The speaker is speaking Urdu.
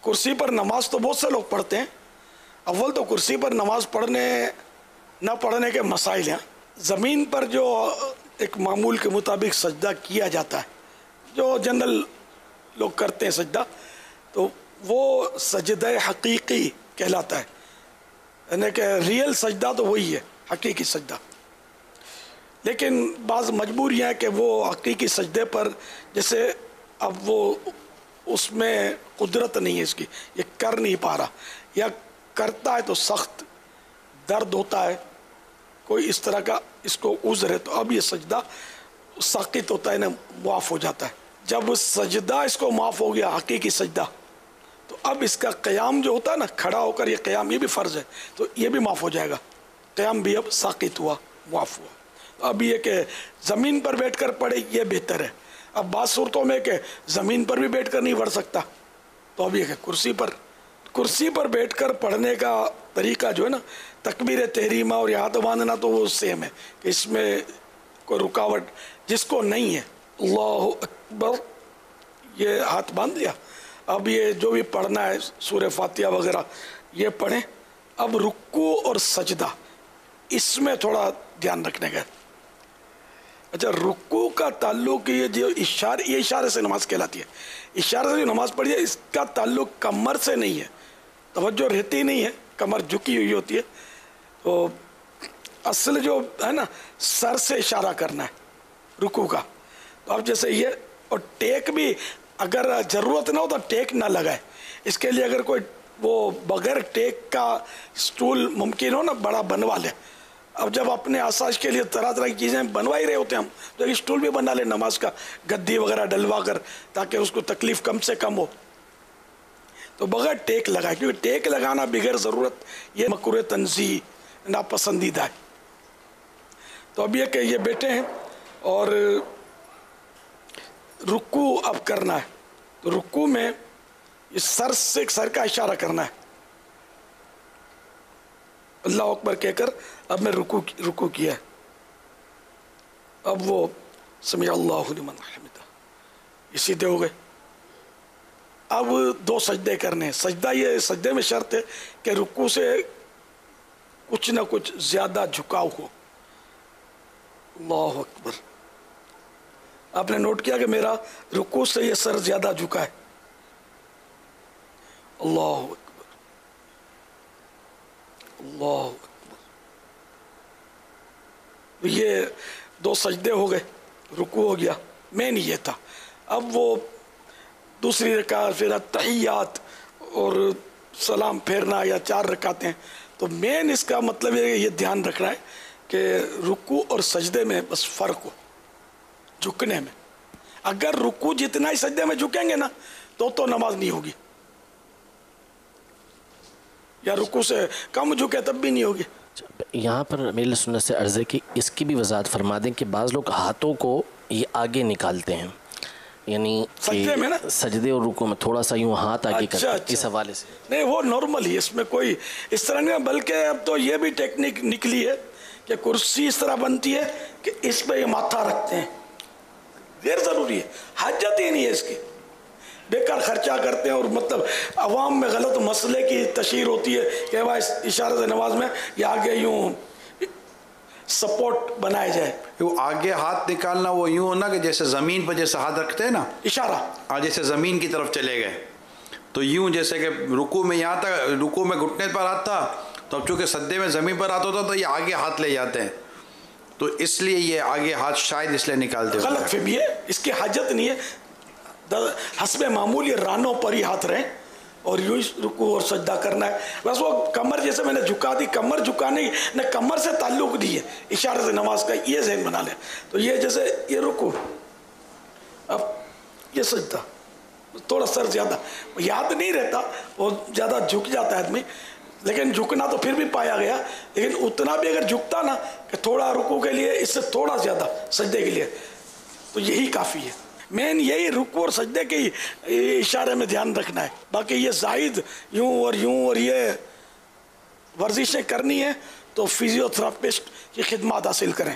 کرسی پر نماز تو بہت سے لوگ پڑھتے ہیں. اول تو کرسی پر نماز پڑھنے نہ پڑھنے کے مسائل ہیں. زمین پر جو ایک معمول کے مطابق سجدہ کیا جاتا ہے، جو جنرل لوگ کرتے ہیں سجدہ، تو وہ سجدہ حقیقی کہلاتا ہے. یعنی کہ ریئل سجدہ تو وہی ہے، حقیقی سجدہ. لیکن بعض مجبوریاں ہیں کہ وہ حقیقی سجدے پر جیسے اب وہ اس میں قدرت نہیں ہے اس کی، یہ کر نہیں پا رہا، یا کرتا ہے تو سخت درد ہوتا ہے، کوئی اس طرح کا اس کو عذر ہے، تو اب یہ سجدہ ساقط ہوتا ہے نا، معاف ہو جاتا ہے. جب سجدہ اس کو معاف ہو گیا، حقیقی سجدہ، تو اب اس کا قیام جو ہوتا ہے نا، کھڑا ہو کر یہ قیام، یہ بھی فرض ہے، تو یہ بھی معاف ہو جائے گا. قیام بھی اب ساقط ہوا، معاف ہوا. اب یہ کہ زمین پر بیٹھ کر پڑھے یہ بہتر ہے. اب بعض صورتوں میں کہ زمین پر بھی بیٹھ کر نہیں پڑھ سکتا، تو اب یہ کہ کرسی پر بیٹھ کر پڑھنے کا طریقہ جو ہے نا، تکبیر تحریمہ اور ہاتھ باندھنا تو وہ سیم ہے کہ اس میں کوئی رکاوٹ جس کو نہیں ہے، اللہ اکبر یہ ہاتھ باندھ لیا. اب یہ جو بھی پڑھنا ہے سورہ فاتحہ وغیرہ یہ پڑھیں. اب رکوع اور سجدہ اس میں تھوڑا دھیان رکھنے کا. اچھا، رکوع کا تعلق یہ جو اشارے سے نماز کہلاتی ہے. اشارے سے جو نماز پڑھی ہے اس کا تعلق کمر سے نہیں ہے، توجہ رہتی نہیں ہے، کمر جھکی ہوئی ہوتی ہے. تو اصل جو ہے نا سر سے اشارہ کرنا ہے رکوع کا. تو اب جیسے یہ، اور ٹیک بھی اگر ضرورت نہ ہو تو ٹیک نہ لگائے. اس کے لیے اگر کوئی وہ بغیر ٹیک کا سٹول ممکن ہو نا، بڑا بنوا لے. اب جب اپنے آسائش کے لیے طرح طرح کی چیزیں بنوا ہی رہے ہوتے ہیں ہم، تو ایک سٹول بھی بنا لے نماز کا، گدی وغیرہ ڈلوا کر، تاکہ اس کو تکلیف کم سے کم ہو. تو بغیر ٹیک لگائے، کیونکہ ٹیک لگانا بغیر ضرورت یہ مکروہ تنزیہ، ناپسندیدہ ہے. تو اب یہ کہ یہ بیٹھے ہیں اور رکوع اب کرنا ہے. تو رکوع میں اس سر کا اشارہ کرنا ہے، اللہ اکبر کہہ کر اب میں رکوع کیا ہے. اب وہ سمع اللہ لمن حمدہ، یہ سیدھے ہو گئے. اب 2 سجدے کرنے ہیں. سجدے میں شرط ہے کہ رکوع سے کچھ نہ کچھ زیادہ جھکاؤ ہو. اللہ اکبر. آپ نے نوٹ کیا کہ میرا رکوع سے یہ سر زیادہ جھکا ہے. اللہ اکبر، اللہ اکبر. یہ 2 سجدے ہو گئے، رکوع ہو گیا. مین یہ تھا. اب وہ دوسری رکعت، پھر تحیات اور سلام پھیرنا، یا 4 رکعتیں. تو مین اس کا مطلب ہے کہ یہ دھیان رکھنا ہے کہ رکوع اور سجدے میں بس فرق ہو جھکنے میں. اگر رکوع جتنا ہی سجدے میں جھکیں گے نا تو نماز نہیں ہوگی، یا رکوع سے کم جھکے تب بھی نہیں ہوگی. یہاں پر میری سنت سے عرض ہے کہ اس کی بھی وضاحت فرما دیں کہ بعض لوگ ہاتھوں کو یہ آگے نکالتے ہیں، یعنی سجدے میں نا، سجدے اور رکوع میں تھوڑا سا یوں ہاتھ آگے کرتے ہیں. اس حوالے سے نہیں، وہ نارمل ہی، اس میں کوئی اس طرح نہیں. بلکہ اب تو یہ بھی ٹیکنیک نکلی ہے کہ کرسی اس طرح بنتی ہے کہ اس پہ یہ ماتھا رکھتے ہیں. غیر ضروری ہے، حاجت ہی نہیں ہے اس کی، بیکار خرچہ کرتے ہیں. اور مطلب عوام میں غلط مسئلے کی تشہیر ہوتی ہے کہ بھائی اشارہ سے نماز میں یہ آگے یوں سپورٹ بنائے جائے. وہ آگے ہاتھ نکالنا وہ یوں ہونا کہ جیسے زمین پر جیسے ہاتھ رکھتے ہیں نا، اشارہ جیسے زمین کی طرف چلے گئے، تو یوں جیسے کہ رکوع میں یہاں تک، رکوع میں گھٹنے پر ہاتھ تھا، تو اب چونکہ سجدے میں زمین پر ہاتھ ہوتا تو یہ آگے ہاتھ لے جاتے ہیں، تو اس لیے یہ آگے ہاتھ شاید اس لیے نکالتے ہیں. غلط فہمی ہے، اس کی حاجت نہیں ہے. حسب معمول یہ رانوں پر ہی ہاتھ رہیں اور یوں رکوع اور سجدہ کرنا ہے. بس وہ کمر جیسے میں نے جھکا دی، کمر جھکانے نہ کمر سے تعلق نہیں ہے، اشارے سے نماز کا یہ ذہن بنا لیں. تو یہ جیسے یہ رکوع، اب یہ سجدہ، تھوڑا سر زیادہ یاد نہیں رہتا، وہ زیادہ جھک جاتا ہے آدمی. لیکن جھکنا تو پھر بھی پایا گیا، لیکن اتنا بھی اگر جھکتا نا کہ تھوڑا رکوع کے لیے اس سے تھوڑا زیادہ سجدے کے لیے، تو یہی کافی ہے. مین یہی رکوع اور سجدے کے اشارے میں دھیان رکھنا ہے. باقی یہ زائد یوں اور یہ ورزشیں کرنی ہے تو فزیو تھراپسٹ کی خدمات حاصل کریں.